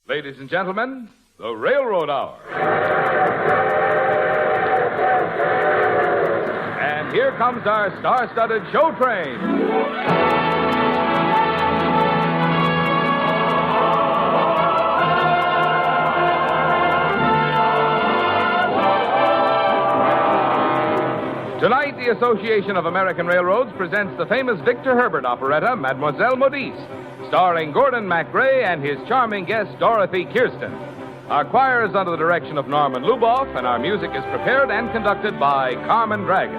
Ladies and gentlemen, the Railroad Hour. And here comes our star-studded show train. Tonight, the Association of American Railroads presents the famous Victor Herbert operetta, Mademoiselle Modiste, starring Gordon MacRae and his charming guest, Dorothy Kirsten. Our choir is under the direction of Norman Luboff, and our music is prepared and conducted by Carmen Dragon.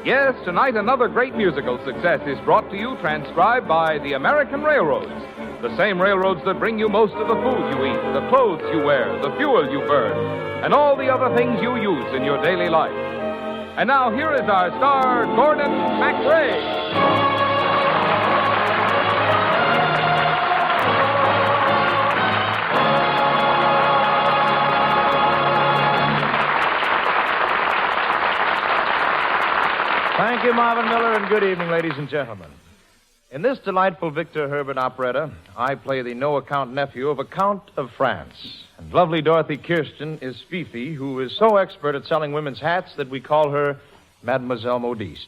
Yes, tonight another great musical success is brought to you, transcribed by the American Railroads, the same railroads that bring you most of the food you eat, the clothes you wear, the fuel you burn, and all the other things you use in your daily life. And now, here is our star, Gordon MacRae. Thank you, Marvin Miller, and good evening, ladies and gentlemen. In this delightful Victor Herbert operetta, I play the no-account nephew of a Count of France. And lovely Dorothy Kirsten is Fifi, who is so expert at selling women's hats that we call her Mademoiselle Modiste.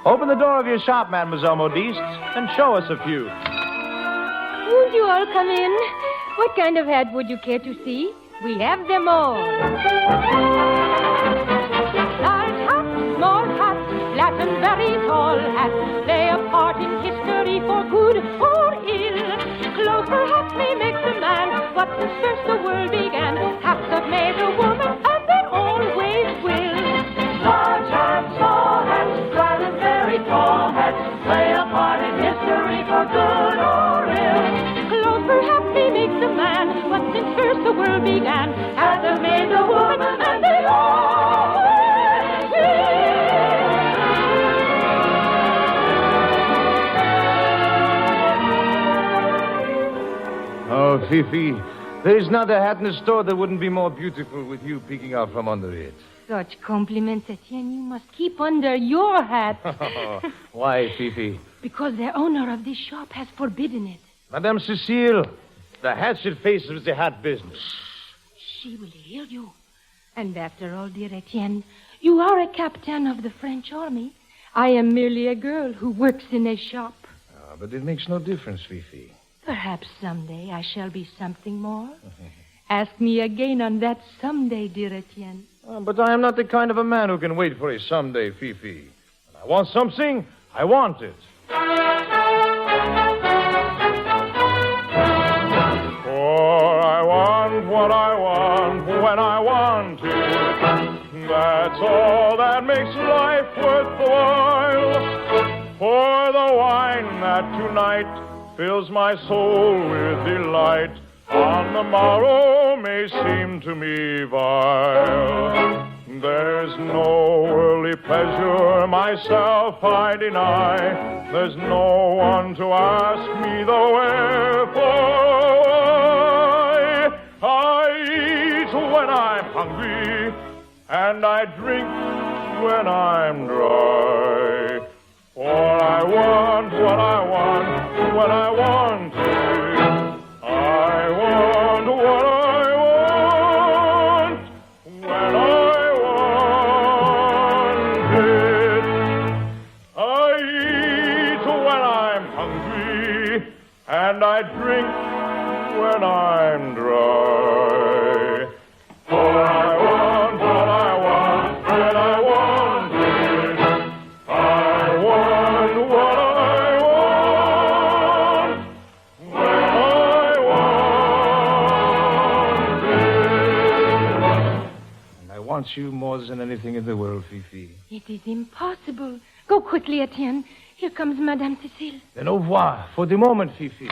Open the door of your shop, Mademoiselle Modiste, and show us a few. Won't you all come in? What kind of hat would you care to see? We have them all. Large hats, small hats, flat and very tall hats play a part in history for good or ill. Clothes perhaps may make the man, but since first the world began, hats have made a woman, and they always will. Large hats, small hats, flat and very tall hats play a part in history for good or ill. Clothes perhaps may make the man, but since first the world began, hats have made the woman, and they always will. Oh, Fifi, there's not a hat in the store that wouldn't be more beautiful with you peeking out from under it. Such compliments, Etienne, you must keep under your hat. Why, Fifi? Because the owner of this shop has forbidden it. Madame Cecile, the hat should face with the hat business. She will hear you. And after all, dear Etienne, you are a captain of the French army. I am merely a girl who works in a shop. But it makes no difference, Fifi. Perhaps someday I shall be something more. Ask me again on that someday, dear Etienne. But I am not the kind of a man who can wait for a someday, Fifi. When I want something, I want it. For I want what I want when I want it. That's all that makes life worth the while. For the wine that tonight fills my soul with delight, on the morrow may seem to me vile. There's no worldly pleasure myself I deny. There's no one to ask me the wherefore. I eat when I'm hungry, and I drink when I'm dry. For I want what I want when I want it. I want what I want when I want it. I eat when I'm hungry, and I drink when I'm dry. For I want what I want when I want it. I want what I want when I want it. And I want you more than anything in the world, Fifi. It is impossible. Go quickly, Etienne. Here comes Madame Cecile. Then au revoir for the moment, Fifi.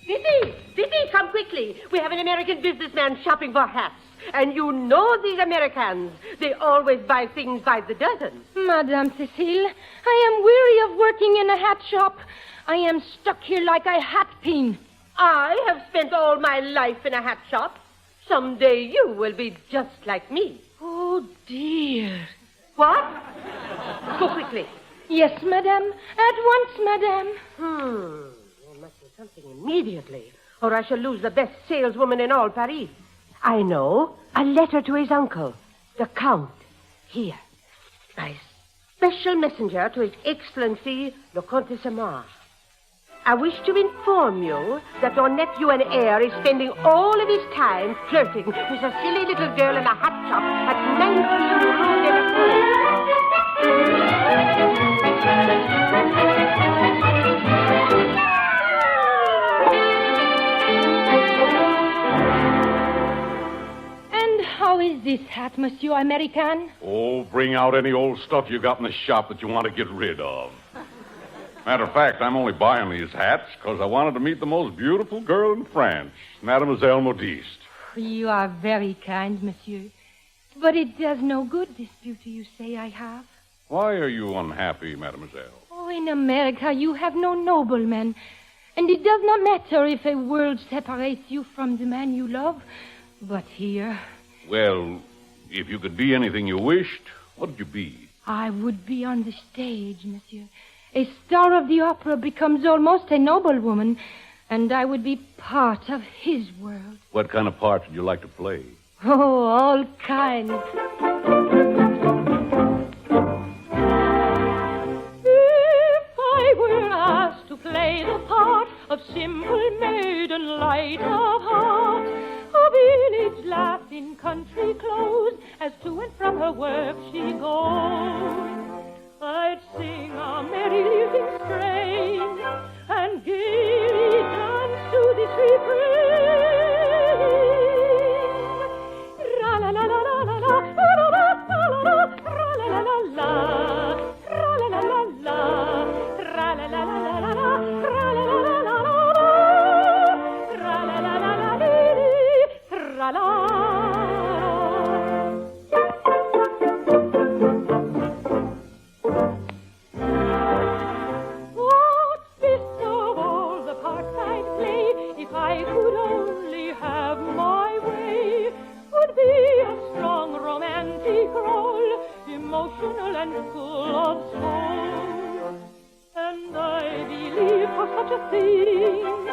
Fifi, come quickly. We have an American businessman shopping for hats. And you know these Americans. They always buy things by the dozen. Madame Cecile, I am weary of working in a hat shop. I am stuck here like a hat pin. I have spent all my life in a hat shop. Someday you will be just like me. Oh, dear. What? Go quickly. Yes, madame. At once, madame. You must do something immediately, or I shall lose the best saleswoman in all Paris. I know. A letter to his uncle, the Count. Here. By special messenger to His Excellency, the Comtesse de Mar. I wish to inform you that your nephew and heir is spending all of his time flirting with a silly little girl in a hat shop at 19 Rue de la Forêt. And how is this hat, Monsieur American? Oh, bring out any old stuff you got in the shop that you want to get rid of. Matter of fact, I'm only buying these hats because I wanted to meet the most beautiful girl in France, Mademoiselle Modiste. You are very kind, Monsieur. But it does no good, this beauty you say I have. Why are you unhappy, Mademoiselle? Oh, in America, you have no nobleman. And it does not matter if a world separates you from the man you love. But here... Well, if you could be anything you wished, what would you be? I would be on the stage, Monsieur. A star of the opera becomes almost a noblewoman, and I would be part of his world. What kind of part would you like to play? Oh, all kinds. If I were asked to play the part of simple maiden, light of heart, a village lass in country clothes, as to and from her work she goes, I'd sing a merry lilting strain and gaily dance to this refrain. Ra la la la la la la, ra la la la la la, ra la la la la, ra la la la la, ra la la la la, ra la la la la la, ra la la la la li, ra la. Emotional and full of soul, and I believe for such a thing,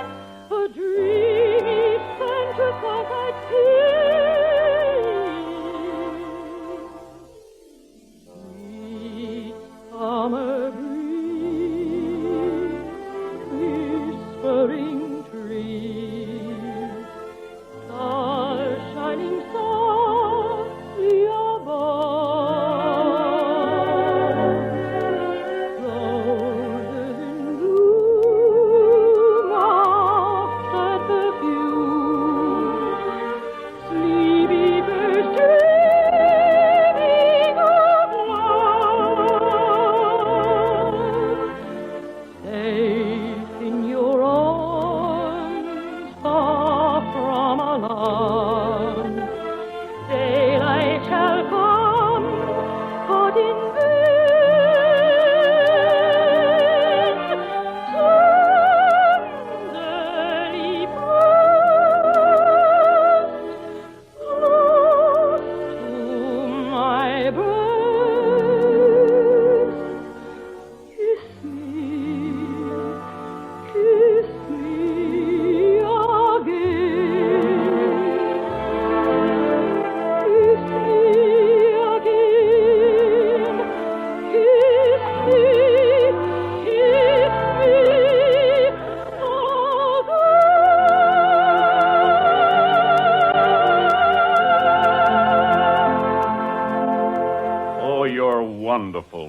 a dreamy sensuous life I'd sing. Sweet summer breeze, whispering trees, stars shining softly above.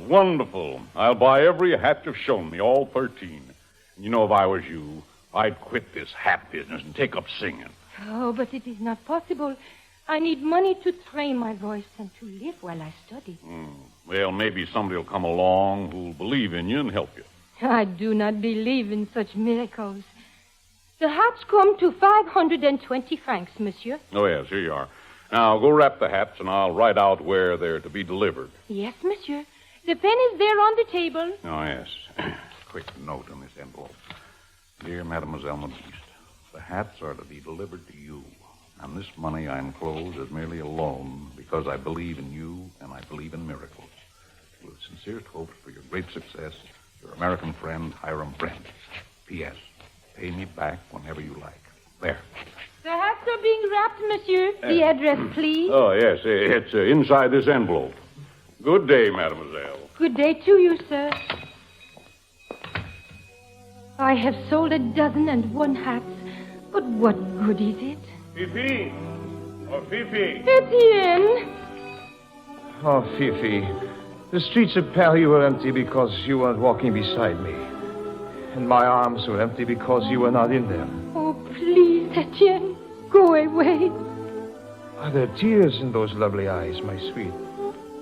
Wonderful. I'll buy every hat you've shown me, all 13. You know, if I was you, I'd quit this hat business and take up singing. Oh, but it is not possible. I need money to train my voice and to live while I study. Well, maybe somebody will come along who'll believe in you and help you. I do not believe in such miracles. The hats come to 520 francs, monsieur. Oh, yes, here you are. Now, go wrap the hats, and I'll write out where they're to be delivered. Yes, monsieur. The pen is there on the table. Oh, yes. Quick note on this envelope. Dear Mademoiselle Modiste, the hats are to be delivered to you. And this money I enclose is merely a loan because I believe in you and I believe in miracles. With sincerest hopes for your great success, your American friend, Hiram Brent. P.S. Pay me back whenever you like. Where? The hats are being wrapped, monsieur. The address, please. Oh, yes. It's inside this envelope. Good day, mademoiselle. Good day to you, sir. I have sold 101 hats, but what good is it? Fifi. Oh, Fifi. Etienne. Oh, Fifi. The streets of Paris were empty because you weren't walking beside me. And my arms were empty because you were not in them. Oh, please, Etienne, go away. Are there tears in those lovely eyes, my sweet?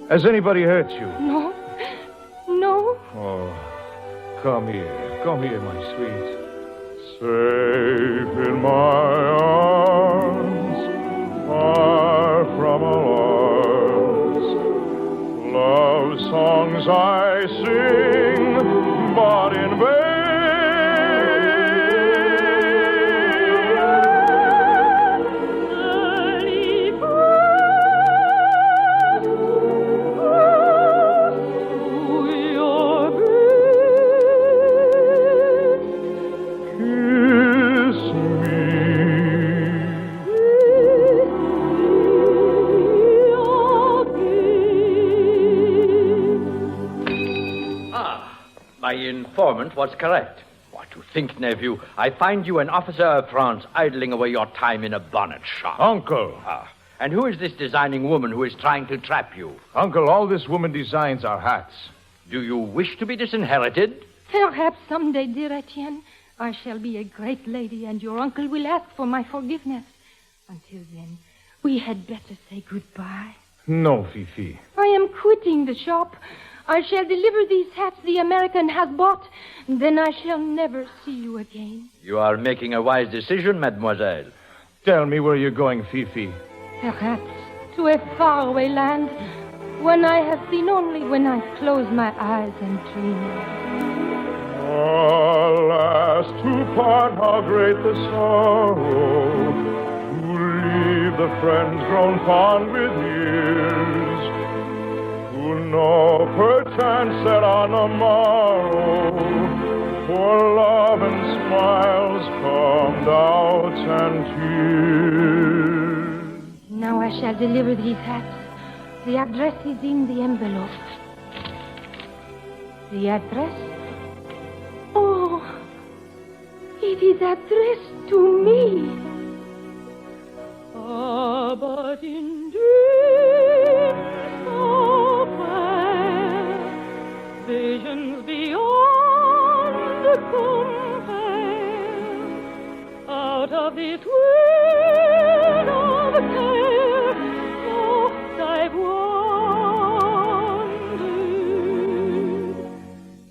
Has anybody hurt you? No. No. Oh, come here, my sweet. Safe in my arms, far from alarms, love songs I sing, but in vain. My informant was correct. What to think, nephew? I find you an officer of France idling away your time in a bonnet shop. Uncle! And who is this designing woman who is trying to trap you? Uncle, all this woman designs are hats. Do you wish to be disinherited? Perhaps someday, dear Etienne, I shall be a great lady and your uncle will ask for my forgiveness. Until then, we had better say goodbye. No, Fifi. I am quitting the shop. I shall deliver these hats the American has bought. Then I shall never see you again. You are making a wise decision, mademoiselle. Tell me where you're going, Fifi. Perhaps to a faraway land, one I have seen only when I close my eyes and dream. Alas, to part, how great the sorrow, to leave the friends grown fond with years, to know perchance that on the morrow, for love and smiles come doubts and tears. Now I shall deliver these hats. The address is in the envelope. The address? Oh, it is addressed to me. Ah, but in dreams so fair, visions beyond compare, out of this world of care, oft I've wandered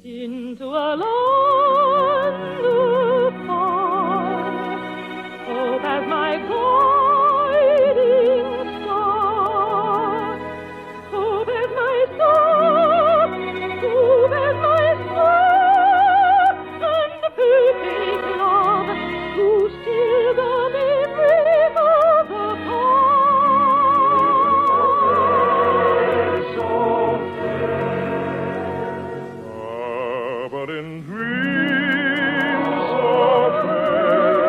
into a land afar, hope as my guiding star, hope as my star, hope as my star, and perfect love, who still the memories of the But in dreams so fair,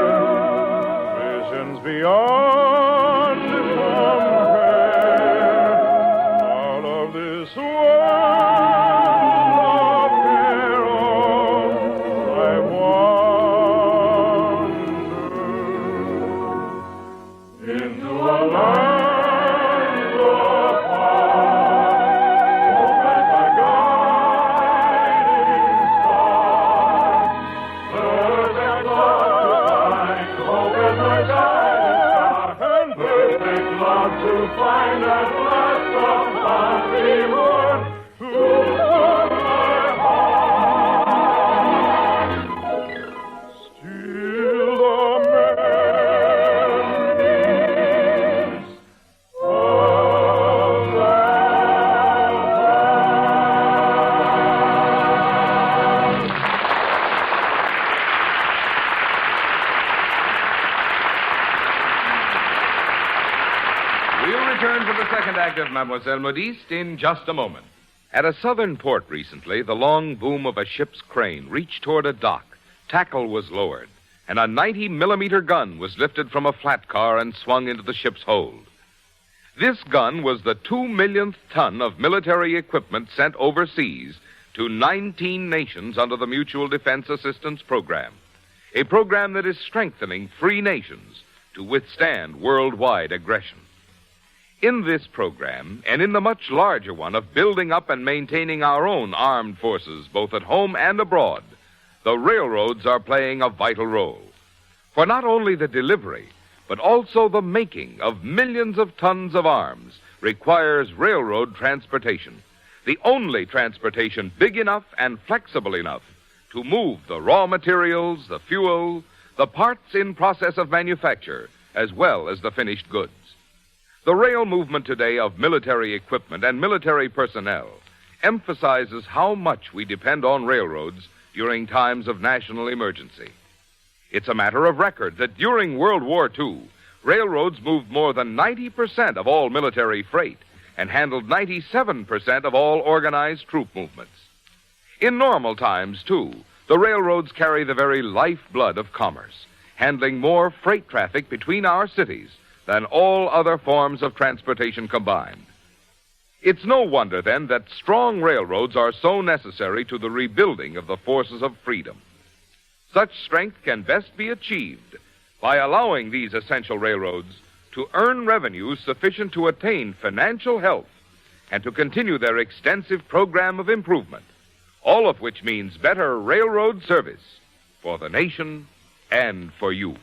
visions beyond compare, out of this world of peril, I wander into a land afar, hope as my guiding star, perfect love to find, hope as my guiding star, and perfect love to find at last a happy one to soothe my heart. Still the memories of We'll return to the second act of Mademoiselle Modiste in just a moment. At a southern port recently, the long boom of a ship's crane reached toward a dock. Tackle was lowered, and a 90-millimeter gun was lifted from a flat car and swung into the ship's hold. This gun was the 2 millionth ton of military equipment sent overseas to 19 nations under the Mutual Defense Assistance Program, a program that is strengthening free nations to withstand worldwide aggression. In this program, and in the much larger one of building up and maintaining our own armed forces, both at home and abroad, the railroads are playing a vital role. For not only the delivery, but also the making of millions of tons of arms requires railroad transportation, the only transportation big enough and flexible enough to move the raw materials, the fuel, the parts in process of manufacture, as well as the finished goods. The rail movement today of military equipment and military personnel emphasizes how much we depend on railroads during times of national emergency. It's a matter of record that during World War II, railroads moved more than 90% of all military freight and handled 97% of all organized troop movements. In normal times, too, the railroads carry the very lifeblood of commerce, handling more freight traffic between our cities than all other forms of transportation combined. It's no wonder, then, that strong railroads are so necessary to the rebuilding of the forces of freedom. Such strength can best be achieved by allowing these essential railroads to earn revenues sufficient to attain financial health and to continue their extensive program of improvement, all of which means better railroad service for the nation and for you.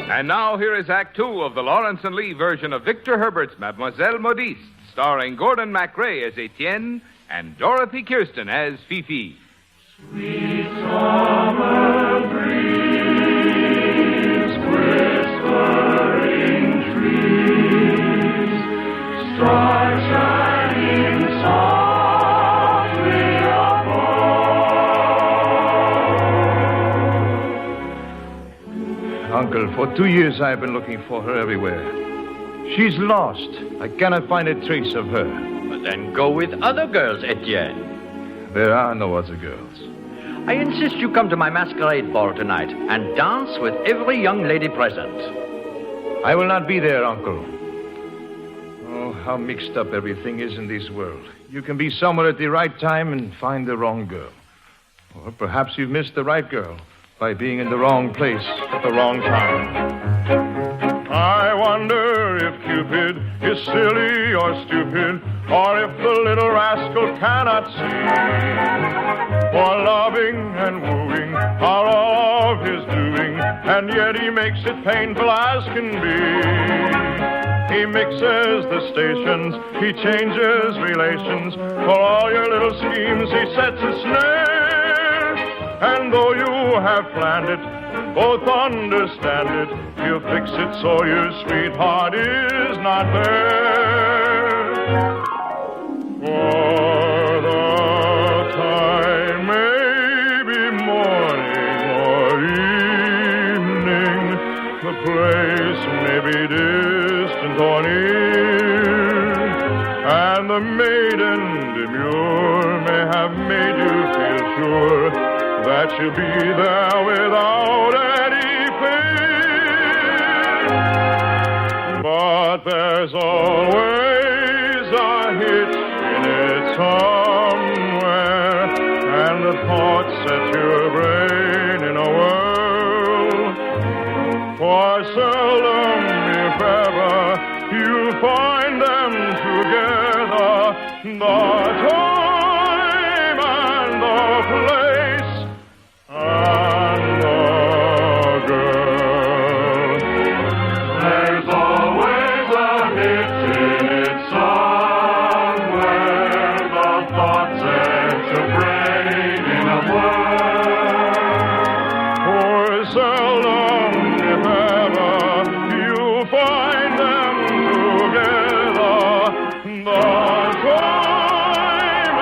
And now here is Act Two of the Lawrence and Lee version of Victor Herbert's Mademoiselle Modiste, starring Gordon MacRae as Etienne and Dorothy Kirsten as Fifi. Sweet summer breeze, whispering trees, stars shining softly above. Uncle, for 2 years I've been looking for her everywhere. She's lost. I cannot find a trace of her. But then go with other girls, Etienne. There are no other girls. I insist you come to my masquerade ball tonight and dance with every young lady present. I will not be there, Uncle. Oh, how mixed up everything is in this world. You can be somewhere at the right time and find the wrong girl. Or perhaps you've missed the right girl by being in the wrong place at the wrong time. I wonder if Cupid is silly or stupid, or if the little rascal cannot see. For loving and wooing are all of his doing, and yet he makes it painful as can be. He mixes the stations, he changes relations, for all your little schemes he sets a snare. And though you have planned it, both understand it, he'll fix it so your sweetheart is not there. For the time may be morning or evening, the place may be distant or near, and the maiden demure may have made you feel sure that she'll be there without any fear. But there's always a hitch in it somewhere, and the thought sets your brain in a whirl. For seldom, if ever, you find them together, the time and the place and the girl. There's always a hitch in it somewhere, the thought sets your brain in a whirl. For seldom, if ever, you find them together, the time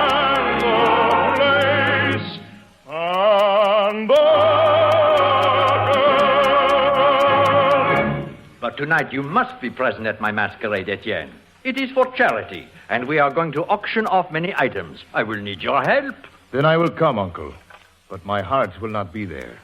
tonight you must be present at my masquerade, Etienne. It is for charity, and we are going to auction off many items. I will need your help. Then I will come, Uncle. But my heart will not be there.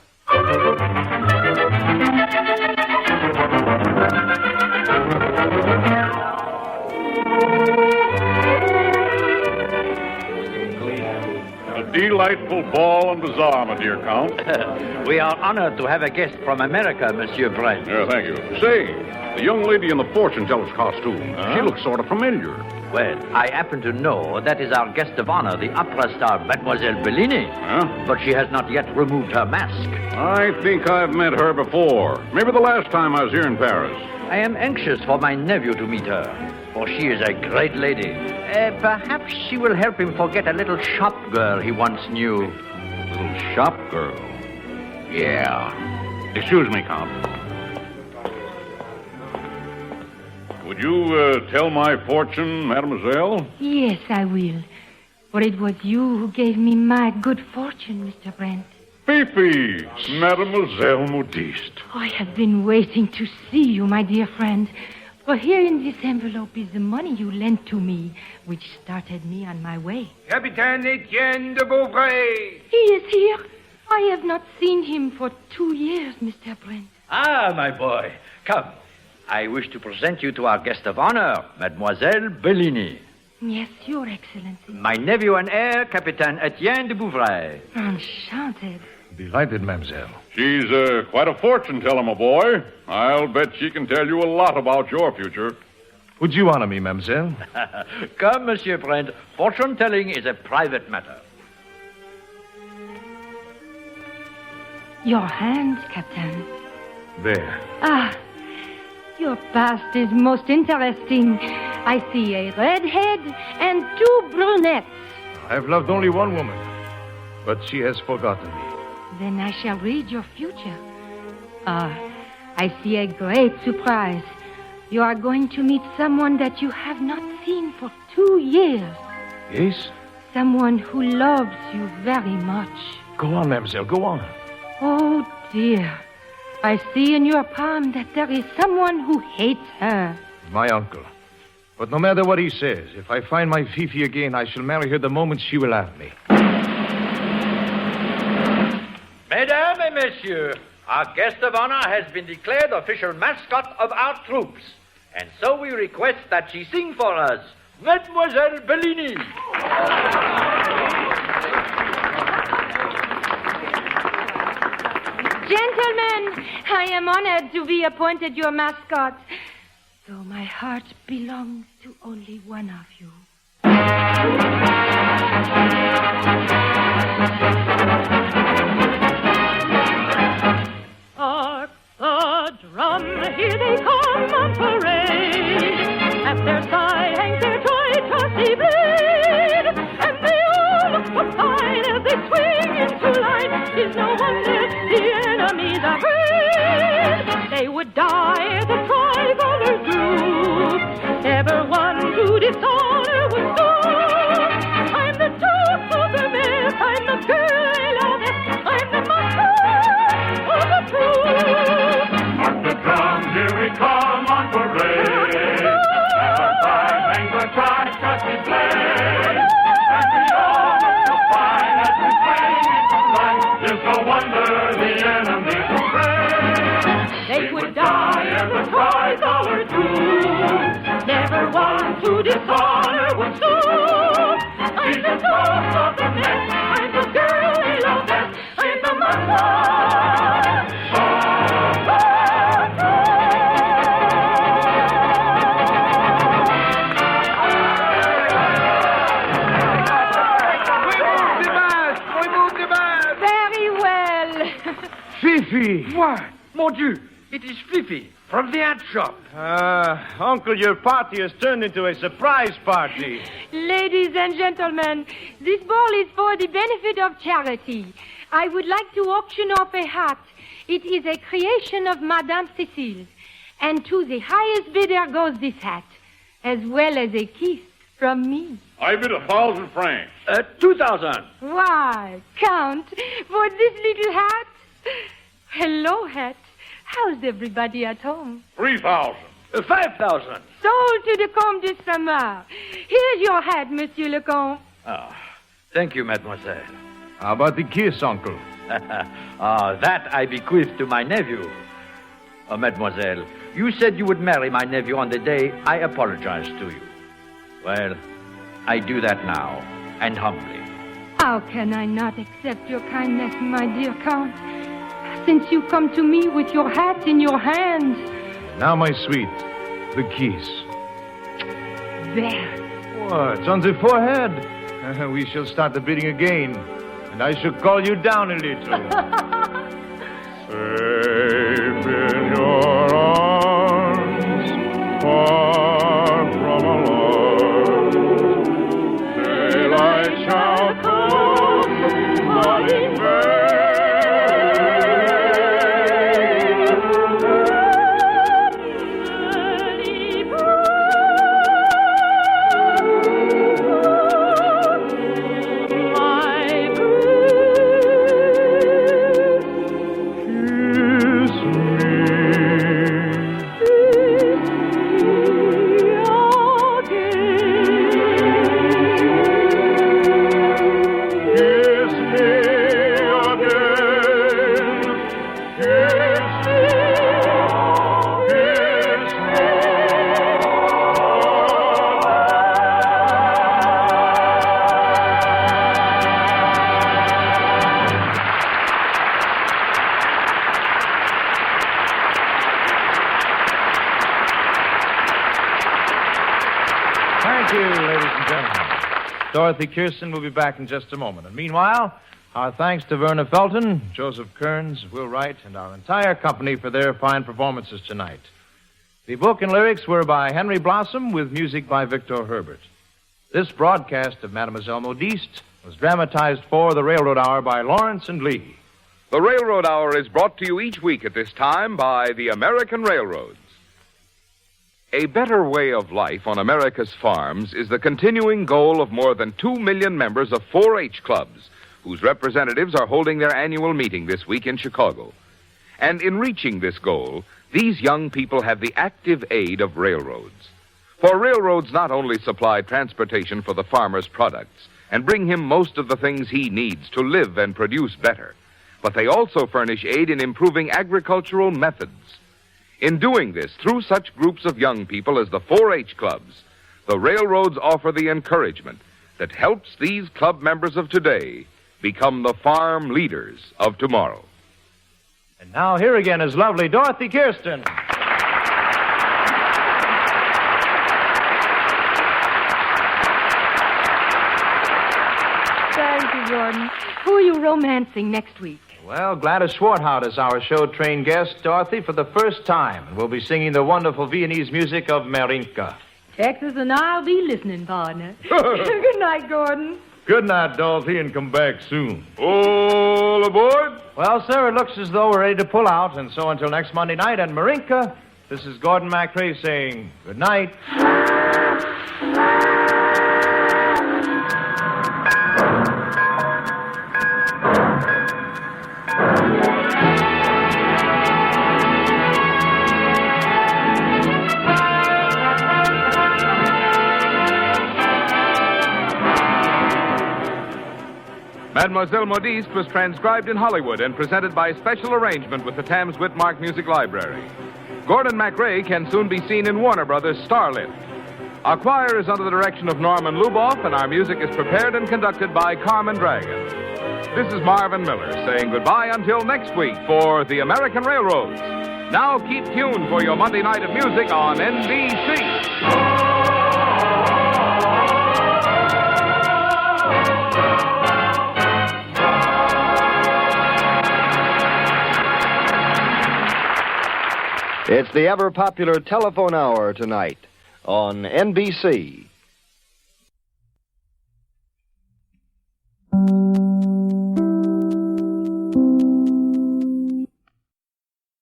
A delightful ball and bazaar, my dear Count. We are honored to have a guest from America, Monsieur Brent. Thank you. Say, the young lady in the fortune teller's costume, she looks sort of familiar. Well, I happen to know that is our guest of honor, the opera star Mademoiselle Bellini. Huh? But she has not yet removed her mask. I think I've met her before. Maybe the last time I was here in Paris. I am anxious for my nephew to meet her, for she is a great lady. Perhaps she will help him forget a little shop girl he once knew. Little shop girl. Yeah. Excuse me, Count. Would you tell my fortune, Mademoiselle? Yes, I will. For it was you who gave me my good fortune, Mr. Brent. Fifi, Mademoiselle Modiste. I have been waiting to see you, my dear friend. For here in this envelope is the money you lent to me, which started me on my way. Capitaine Etienne de Beauvray. He is here. I have not seen him for 2 years, Mr. Brent. Ah, my boy. Come. I wish to present you to our guest of honor, Mademoiselle Bellini. Yes, Your Excellency. My nephew and heir, Capitaine Etienne de Beauvray. Enchanted. Delighted, mademoiselle. She's quite a fortune teller, my boy. I'll bet she can tell you a lot about your future. Would you honor me, mademoiselle? Come, Monsieur Brent. Fortune-telling is a private matter. Your hands, Captain. There. Ah, your past is most interesting. I see a redhead and 2 brunettes. I've loved only one woman, but she has forgotten me. Then I shall read your future. Ah, I see a great surprise. You are going to meet someone that you have not seen for 2 years. Yes? Someone who loves you very much. Go on, mademoiselle, go on. Oh, dear. I see in your palm that there is someone who hates her. My uncle. But no matter what he says, if I find my Fifi again, I shall marry her the moment she will have me. Mesdames et messieurs, our guest of honor has been declared official mascot of our troops. And so we request that she sing for us, Mademoiselle Bellini. Gentlemen, I am honored to be appointed your mascot, though my heart belongs to only one of you. Hark the drum, here they come on parade. At their side hangs their toy trusty blade, and they all look so fine as they swing into line. 'Tis no wonder the enemy's afraid. They would die, the tricolors do. Never one to dishonor would go. I'm the toast of the mess, I'm the girl they love best, I'm the master of the crew. Hark the drum, here we come on parade. At the side hangs the tri-trusty blade. And we all look so fine as we swing into line. There's no wonder the enemy's afraid. They would die if the tricolor too. Never one to dishonor would sue. I'm the toast of the mess, I'm the girl they love best, I'm the mother. Very well. Fifi! What? Mon Dieu, it is Fifi from the hat shop. Uncle, your party has turned into a surprise party. Ladies and gentlemen, this ball is for the benefit of charity. I would like to auction off a hat. It is a creation of Madame Cécile. And to the highest bidder goes this hat, as well as a kiss from me. I bid 1,000 francs. 2,000. Why, Count, for this little hat? Hello, hat. How's everybody at home? 3,000. 5,000. Sold to the Comte de Saint-Marc. Here's your hat, Monsieur le Comte. Ah, thank you, mademoiselle. How about the kiss, Uncle? That I bequeath to my nephew. Mademoiselle, you said you would marry my nephew on the day I apologized to you. Well, I do that now, and humbly. How can I not accept your kindness, my dear Count? Since you come to me with your hat in your hands. Now, my sweet, the kiss. There. What? It's on the forehead. We shall start the bidding again, and I shall call you down a little. Safe in your arms, far from alarms. Daylight shall come, but in vain. Thank you, ladies and gentlemen. Dorothy Kirsten will be back in just a moment. And meanwhile, our thanks to Verna Felton, Joseph Kearns, Will Wright, and our entire company for their fine performances tonight. The book and lyrics were by Henry Blossom with music by Victor Herbert. This broadcast of Mademoiselle Modiste was dramatized for the Railroad Hour by Lawrence and Lee. The Railroad Hour is brought to you each week at this time by the American Railroads. A better way of life on America's farms is the continuing goal of more than 2 million members of 4-H clubs, whose representatives are holding their annual meeting this week in Chicago. And in reaching this goal, these young people have the active aid of railroads. For railroads not only supply transportation for the farmer's products and bring him most of the things he needs to live and produce better, but they also furnish aid in improving agricultural methods. In doing this, through such groups of young people as the 4-H clubs, the railroads offer the encouragement that helps these club members of today become the farm leaders of tomorrow. And now here again is lovely Dorothy Kirsten. Thank you, Gordon. Who are you romancing next week? Well, Gladys Schwarthout is our show-trained guest, Dorothy, for the first time. And we'll be singing the wonderful Viennese music of Marinka. Texas and I'll be listening, partner. Good night, Gordon. Good night, Dorothy, and come back soon. All aboard! Well, sir, it looks as though we're ready to pull out. And so until next Monday night, and Marinka, this is Gordon MacRae saying good night. Mademoiselle Modiste was transcribed in Hollywood and presented by special arrangement with the Thames Whitmark Music Library. Gordon MacRae can soon be seen in Warner Brothers' Starlit. Our choir is under the direction of Norman Luboff, and our music is prepared and conducted by Carmen Dragon. This is Marvin Miller saying goodbye until next week for the American Railroads. Now keep tuned for your Monday night of music on NBC. It's the ever-popular telephone hour tonight on NBC.